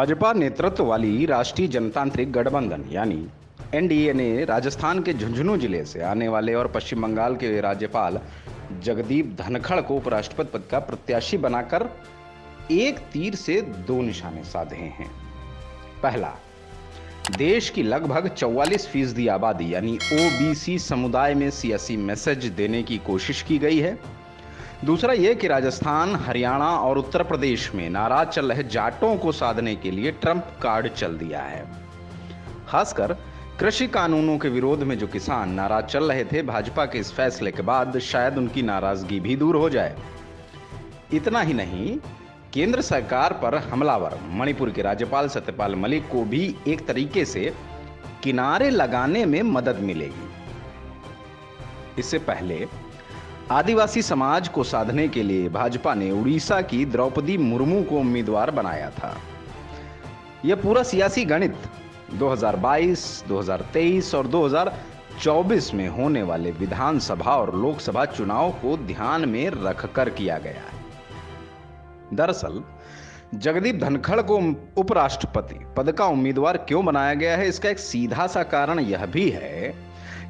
भाजपा नेतृत्व वाली राष्ट्रीय जनतांत्रिक गठबंधन यानी एनडीए ने राजस्थान के झुंझुनू जिले से आने वाले और पश्चिम बंगाल के राज्यपाल जगदीप धनखड़ को उपराष्ट्रपति पद का प्रत्याशी बनाकर एक तीर से दो निशाने साधे हैं। पहला, देश की लगभग 44% आबादी यानी ओबीसी समुदाय में सियासी मैसेज देने की कोशिश की गई है। दूसरा यह कि राजस्थान, हरियाणा और उत्तर प्रदेश में नाराज चल रहे जाटों को साधने के लिए ट्रंप कार्ड चल दिया है। खासकर कृषि कानूनों के विरोध में जो किसान नाराज चल रहे थे, भाजपा के इस फैसले के बाद शायद उनकी नाराजगी भी दूर हो जाए। इतना ही नहीं, केंद्र सरकार पर हमलावर मणिपुर के राज्यपाल सत्यपाल मलिक को भी एक तरीके से किनारे लगाने में मदद मिलेगी। इससे पहले आदिवासी समाज को साधने के लिए भाजपा ने उड़ीसा की द्रौपदी मुर्मू को उम्मीदवार बनाया था। यह पूरा सियासी गणित 2022, 2023 और 2024 में होने वाले विधानसभा और लोकसभा चुनाव को ध्यान में रखकर किया गया है। दरअसल जगदीप धनखड़ को उपराष्ट्रपति पद का उम्मीदवार क्यों बनाया गया है, इसका एक सीधा सा कारण यह भी है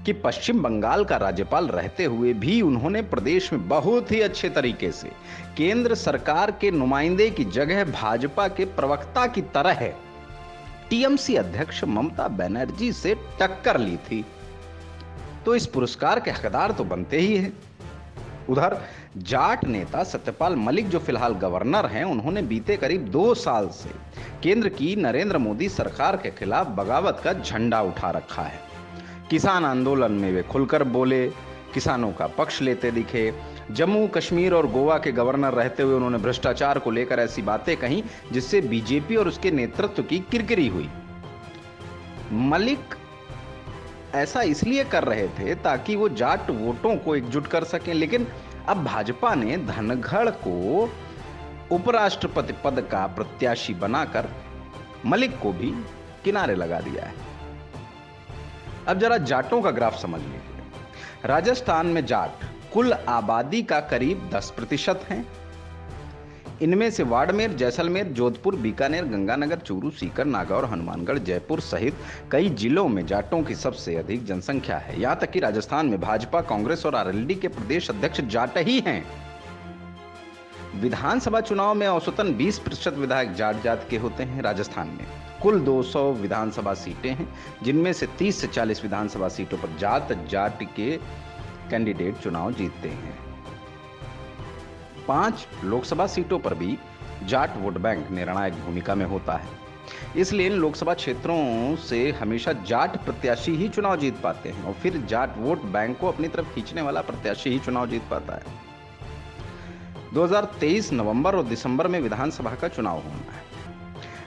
कि पश्चिम बंगाल का राज्यपाल रहते हुए भी उन्होंने प्रदेश में बहुत ही अच्छे तरीके से केंद्र सरकार के नुमाइंदे की जगह भाजपा के प्रवक्ता की तरह टीएमसी अध्यक्ष ममता बनर्जी से टक्कर ली थी, तो इस पुरस्कार के हकदार तो बनते ही हैं। उधर जाट नेता सत्यपाल मलिक, जो फिलहाल गवर्नर हैं, उन्होंने बीते करीब 2 साल से केंद्र की नरेंद्र मोदी सरकार के खिलाफ बगावत का झंडा उठा रखा है। किसान आंदोलन में वे खुलकर बोले, किसानों का पक्ष लेते दिखे। जम्मू कश्मीर और गोवा के गवर्नर रहते हुए उन्होंने भ्रष्टाचार को लेकर ऐसी बातें कहीं जिससे बीजेपी और उसके नेतृत्व की किरकिरी हुई। मलिक ऐसा इसलिए कर रहे थे ताकि वो जाट वोटों को एकजुट कर सकें, लेकिन अब भाजपा ने धनखड़ को उपराष्ट्रपति पद का प्रत्याशी बनाकर मलिक को भी किनारे लगा दिया है। अब जरा जाटों का ग्राफ समझ लीजिए। राजस्थान में जाट कुल आबादी का करीब 10% हैं। इनमें से बाड़मेर, जैसलमेर, जोधपुर, बीकानेर, गंगानगर, चूरू, सीकर, नागौर, हनुमानगढ़, जयपुर सहित कई जिलों में जाटों की सबसे अधिक जनसंख्या है। यहां तक कि राजस्थान में भाजपा, कांग्रेस और आरएलडी के प्रदेश अध्यक्ष जाट ही हैं। विधानसभा चुनाव में औसतन 20% विधायक जाट जात के होते हैं। राजस्थान में कुल 200 विधानसभा सीटें हैं, जिनमें से 30 से 40 विधानसभा सीटों पर जाट के कैंडिडेट चुनाव जीतते हैं। 5 लोकसभा सीटों पर भी जाट वोट बैंक निर्णायक भूमिका में होता है। इसलिए इन लोकसभा क्षेत्रों से हमेशा जाट प्रत्याशी ही चुनाव जीत पाते हैं और फिर जाट वोट बैंक को अपनी तरफ खींचने वाला प्रत्याशी ही चुनाव जीत पाता है। 2023 नवंबर और दिसंबर में विधानसभा का चुनाव होना है।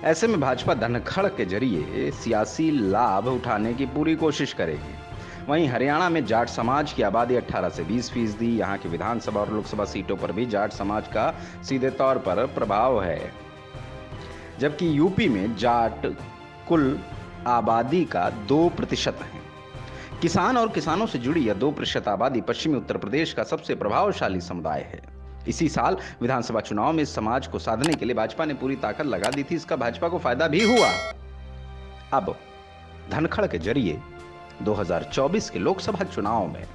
ऐसे में भाजपा धनखड़ के जरिए सियासी लाभ उठाने की पूरी कोशिश करेगी। वहीं हरियाणा में जाट समाज की आबादी 18 से 20%। यहाँ की विधानसभा और लोकसभा सीटों पर भी जाट समाज का सीधे तौर पर प्रभाव है। जबकि यूपी में जाट कुल आबादी का 2% है। किसान और किसानों से जुड़ी यह 2% आबादी पश्चिमी उत्तर प्रदेश का सबसे प्रभावशाली समुदाय है। इसी साल विधानसभा चुनाव में इस समाज को साधने के लिए भाजपा ने पूरी ताकत लगा दी थी। इसका भाजपा को फायदा भी हुआ। अब धनखड़ के जरिए 2024 के लोकसभा चुनाव में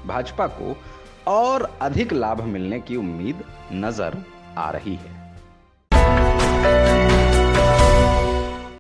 भाजपा को और अधिक लाभ मिलने की उम्मीद नजर आ रही है।